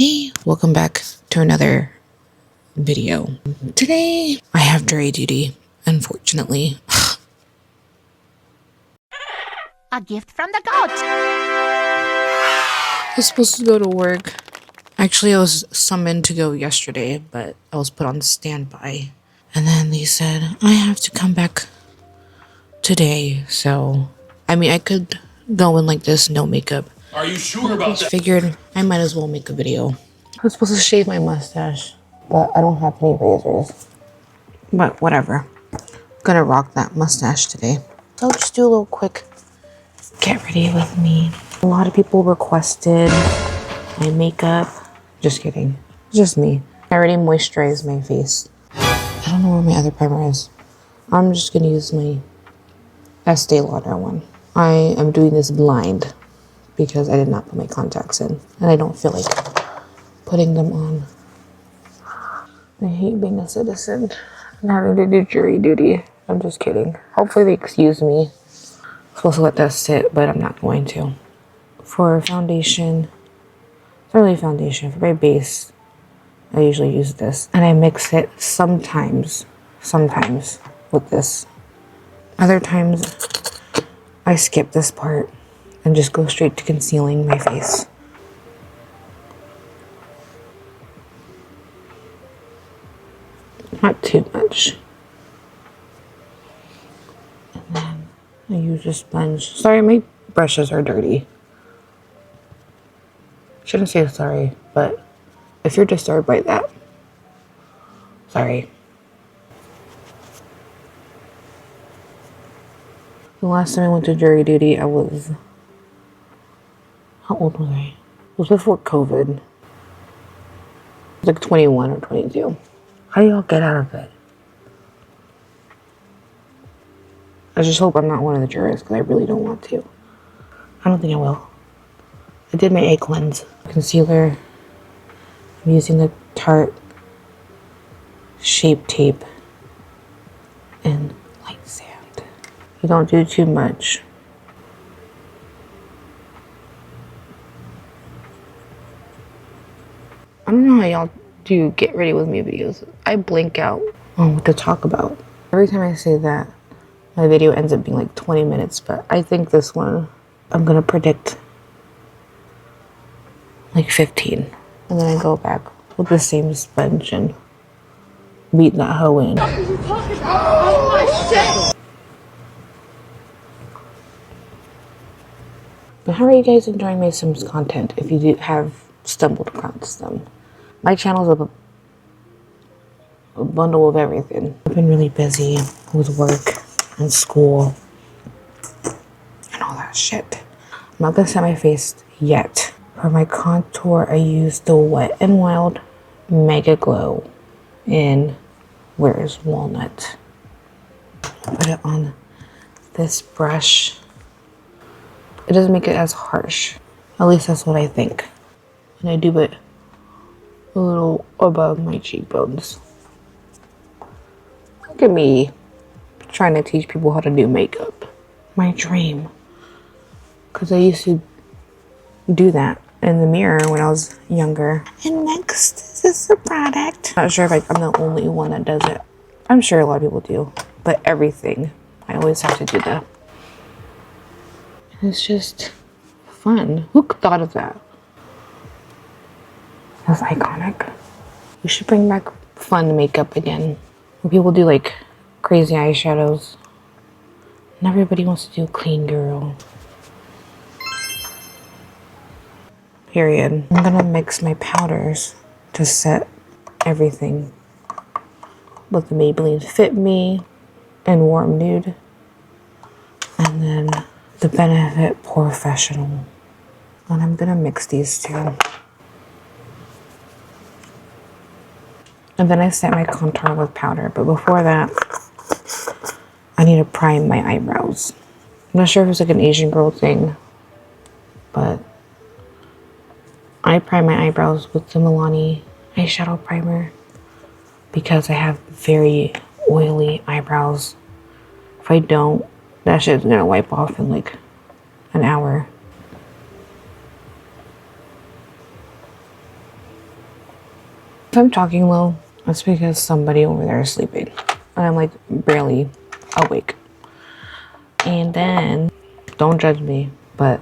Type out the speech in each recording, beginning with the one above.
Hey, welcome back to another video. Today, I have jury duty, unfortunately. A gift from the gods. I was supposed to go to work. Actually, I was summoned to go yesterday, but I was put on standby. And then they said, I have to come back today, so... I mean, I could go in like this, no makeup. Are you sure about that? Figured I might as well make a video. I was supposed to shave my mustache, but I don't have any razors. But whatever. Gonna rock that mustache today. So I'll just do a little quick get ready with me. A lot of people requested my makeup. Just kidding. Just me. I already moisturized my face. I don't know where my other primer is. I'm just gonna use my Estee Lauder one. I am doing this blind because I did not put my contacts in and I don't feel like putting them on. I hate being a citizen and having to do jury duty. I'm just kidding. Hopefully they excuse me. I'm supposed to let that sit, but I'm not going to. For foundation, it's not really foundation. For my base, I usually use this. And I mix it sometimes with this. Other times, I skip this part and just go straight to concealing my face. Not too much. And then I use a sponge. Sorry, my brushes are dirty. Shouldn't say sorry, but if you're disturbed by that, sorry. The last time I went to jury duty, I was... How old was I? It was before COVID. I was like 21 or 22. How do y'all get out of it? I just hope I'm not one of the jurors because I really don't want to. I don't think I will. I did my A cleanse. Concealer. I'm using the Tarte Shape Tape and light sand. You don't do too much. I don't know how y'all do get ready with me videos. I blank out on what to talk about. Every time I say that, my video ends up being like 20 minutes, but I think this one, I'm gonna predict like 15. And then I go back with the same sponge and beat that hoe in. Oh my shit! But how are you guys enjoying my Sims content if you have stumbled across them? My channel's a bundle of everything. I've been really busy with work and school and all that shit. I'm not gonna set my face yet. For my contour, I used the Wet n Wild Mega Glow in Where's Walnut. Put it on this brush. It doesn't make it as harsh. At least that's what I think. And I do it a little above my cheekbones. Look at me trying to teach people how to do makeup. My dream. Because I used to do that in the mirror when I was younger. And next is the product. Not sure if I'm the only one that does it. I'm sure a lot of people do. But everything, I always have to do that. It's just fun. Who thought of that? That's iconic. We should bring back fun makeup again. When people do like crazy eyeshadows. And everybody wants to do clean girl. Period. I'm gonna mix my powders to set everything with the Maybelline Fit Me and Warm Nude. And then the Benefit Professional. And I'm gonna mix these two. And then I set my contour with powder. But before that, I need to prime my eyebrows. I'm not sure if it's like an Asian girl thing, but I prime my eyebrows with the Milani eyeshadow primer because I have very oily eyebrows. If I don't, that shit's gonna wipe off in like an hour. If I'm talking low, that's because somebody over there is sleeping. And I'm like barely awake. And then, don't judge me, but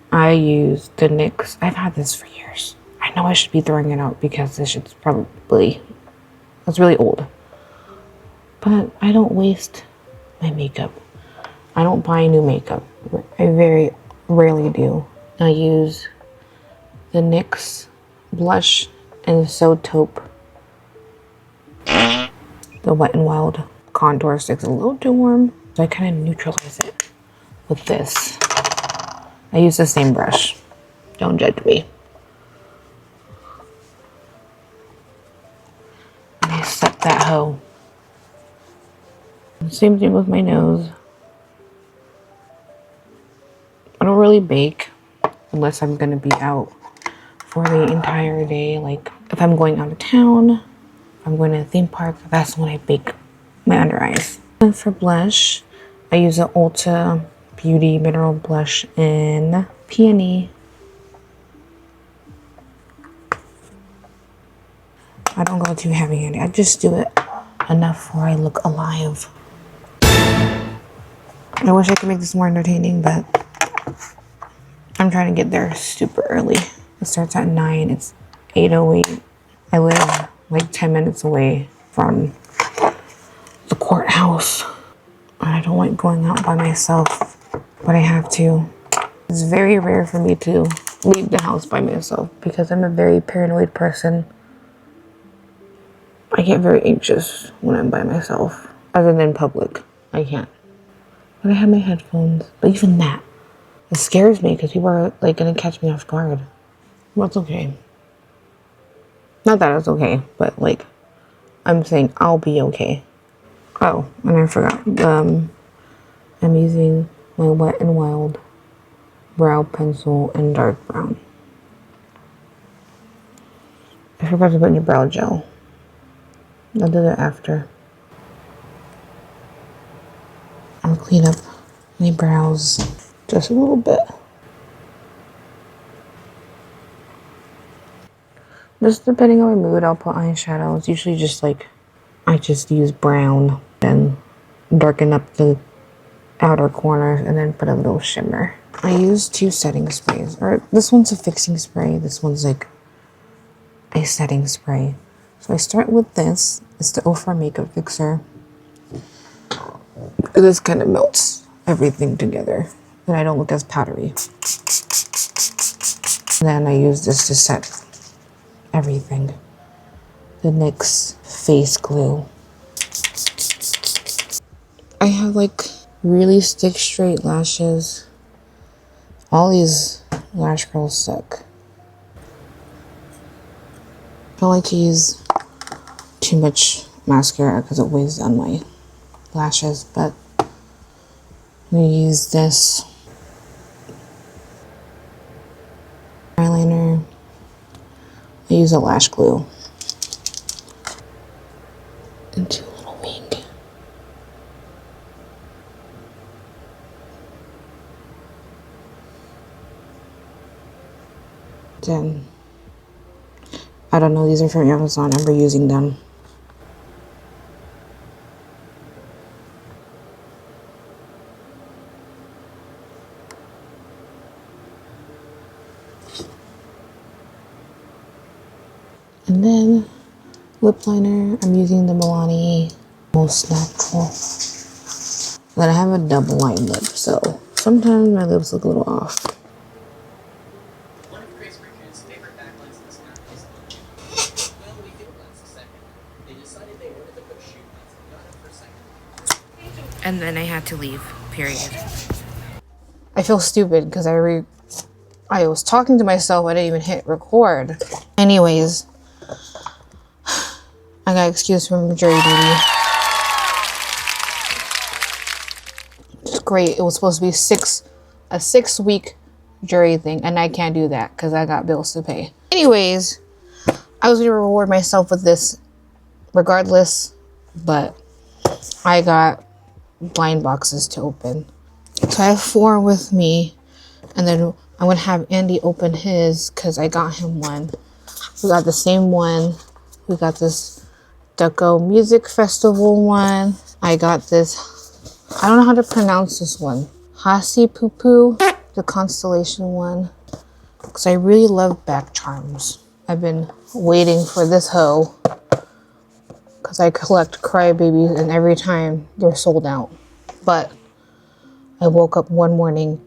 I use the NYX. I've had this for years. I know I should be throwing it out because this shit's probably, it's really old. But I don't waste my makeup. I don't buy new makeup. I very rarely do. I use the NYX blush and So Taupe. The Wet n Wild contour stick's a little too warm, so I kind of neutralize it with this. I use the same brush. Don't judge me. And I set that hoe. Same thing with my nose. I don't really bake unless I'm gonna be out for the entire day. Like if I'm going out of town, if I'm going to a theme park, that's when I bake my under eyes. And for blush, I use an Ulta Beauty Mineral Blush in Peony. I don't go too heavy-handed. I just do it enough where I look alive. I wish I could make this more entertaining, but I'm trying to get there super early. It starts at 9. It's 8:08. I live like 10 minutes away from the courthouse. I don't like going out by myself, but I have to. It's very rare for me to leave the house by myself because I'm a very paranoid person. I get very anxious when I'm by myself. Other than public, I can't. But I have my headphones. But even that, it scares me because people are like gonna catch me off guard. Well, it's okay. Not that it's okay, but like, I'm saying I'll be okay. Oh, and I forgot. I'm using my Wet n Wild brow pencil in dark brown. I forgot to put in brow gel. I'll do that after. I'll clean up my brows just a little bit. Just depending on my mood, I'll put eyeshadow. It's usually just like, I just use brown and darken up the outer corners and then put a little shimmer. I use 2 setting sprays. Or this one's a fixing spray. This one's like a setting spray. So I start with this. It's the Ofra Makeup Fixer. This kind of melts everything together. And I don't look as powdery. And then I use this to set everything. The NYX face glue. I have like really stick straight lashes. All these lash curls suck. I don't like to use too much mascara because it weighs down my lashes, but I'm gonna use this eyeliner. I use a lash glue and 2 little wing. Then, I don't know, these are from Amazon. I'm reusing them. And then, lip liner, I'm using the Milani Most Natural. But I have a double line lip, so sometimes my lips look a little off. One of Chris Richards' favorite backlights in the snap is well, we did last second. They decided they wanted to put shoot lights and got it for second. And then I had to leave, period. I feel stupid because I was talking to myself, I didn't even hit record. Anyways, I got excused from jury duty. It's great. It was supposed to be a 6-week jury thing, and I can't do that because I got bills to pay. Anyways, I was gonna reward myself with this regardless, but I got blind boxes to open. So I have 4 with me, and then I'm gonna have Andy open his because I got him one. We got the same one. We got this Deco Music Festival one. I got this, I don't know how to pronounce this one. Hasi Pupu, the constellation one. Because I really love back charms. I've been waiting for this hoe. Because I collect crybabies and every time they're sold out. But I woke up one morning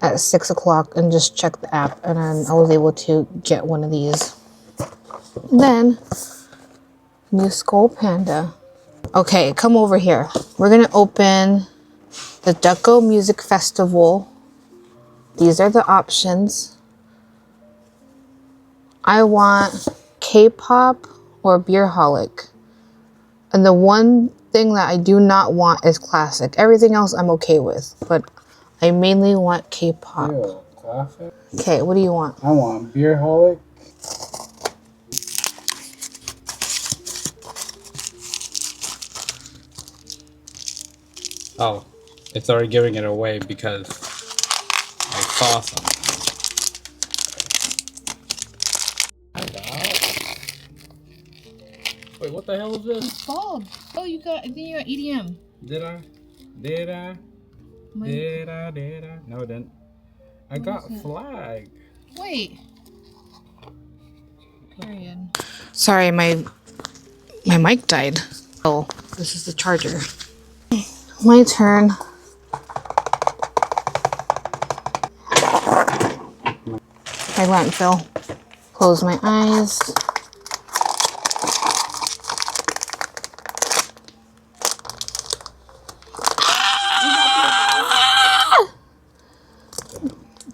at 6 o'clock and just checked the app, and then I was able to get one of these. Then, new Skull Panda. Okay, come over here. We're gonna open the Deco Music Festival. These are the options. I want K-pop or Beerholic. And the one thing that I do not want is classic. Everything else I'm okay with, but I mainly want K-pop. Ew, classic? Okay, what do you want? I want Beerholic. Oh, it's already giving it away because I saw something. Wait, what the hell is this? Bulb. Oh, you got, I think you got EDM. Did I? Did I? Did I? Did I? No, I didn't. I got flag. Wait. Period. Sorry, my mic died. Oh, this is the charger. My turn. Silent Phil. Close my eyes.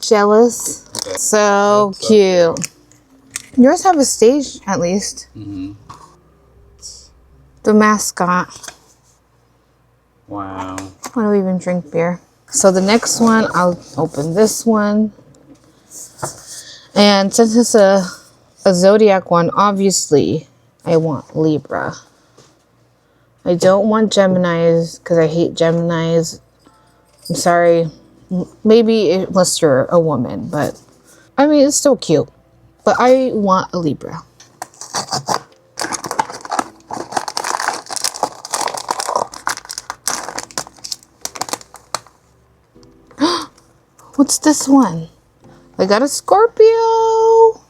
Jealous. So cute. Yours have a stage, at least. Mm-hmm. The mascot. Wow. I don't even drink beer. So the next one, I'll open this one. And since it's a zodiac one, obviously, I want Libra. I don't want Geminis because I hate Geminis. I'm sorry. Maybe unless you're a woman, but I mean, it's still cute. But I want a Libra. What's this one? I got a Scorpio.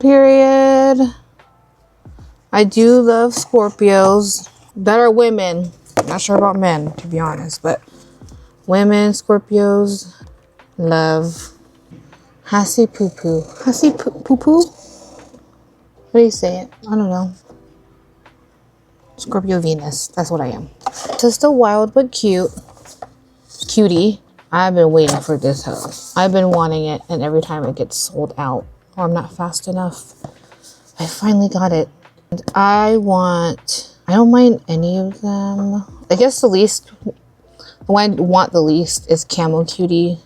Period. I do love Scorpios. That are women. Not sure about men, to be honest, but women, Scorpios, love. Hasi Pupu. Hasi Pupu? What do you say it? I don't know. Scorpio Venus. That's what I am. Just a wild but cute. Cutie. I've been waiting for this hoe. I've been wanting it, and every time it gets sold out, or I'm not fast enough, I finally got it. And I don't mind any of them. I guess the one I want the least is Camo Cutie,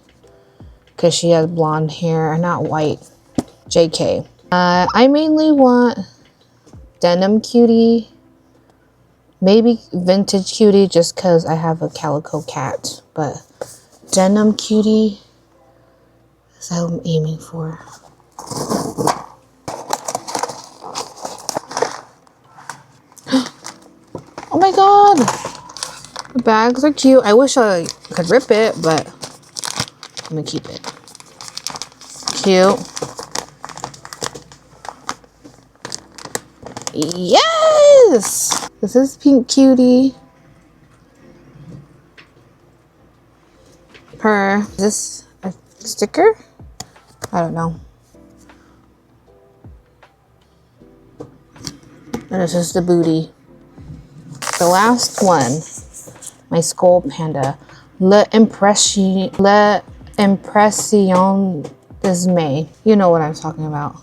because she has blonde hair and not white. JK. I mainly want Denim Cutie, maybe Vintage Cutie, just because I have a calico cat, but Denim Cutie is what I'm aiming for. Oh my god! The bags are cute. I wish I could rip it, but I'm gonna keep it. Cute. Yes! This is Pink Cutie. Is this a sticker? I don't know. And this is the booty. The last one, my Skull Panda. L'Impression d'Ismay. You know what I'm talking about.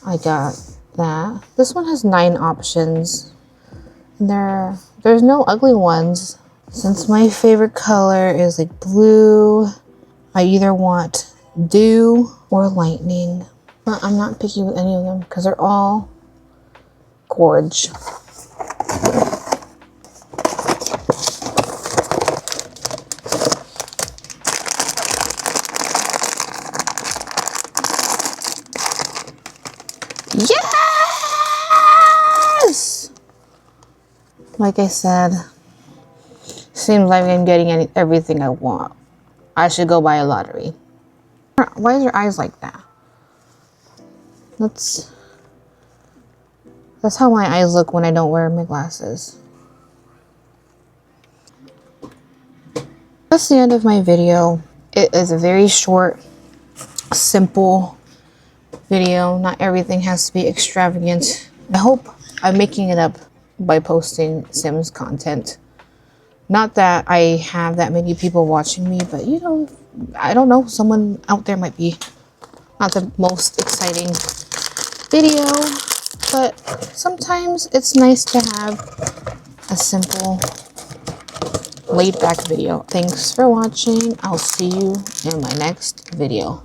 I got that. This one has 9 options. And there's no ugly ones. Since my favorite color is like blue, I either want dew or lightning. But I'm not picky with any of them because they're all gorge. Yes! Like I said, seems like I'm getting everything I want. I should go buy a lottery. Why is your eyes like that? That's how my eyes look when I don't wear my glasses. That's the end of my video. It is a very short, simple video. Not everything has to be extravagant. I hope I'm making it up by posting Sims content. Not that I have that many people watching me, but you know, I don't know, someone out there might be not the most exciting video, but sometimes it's nice to have a simple laid back video. Thanks for watching. I'll see you in my next video.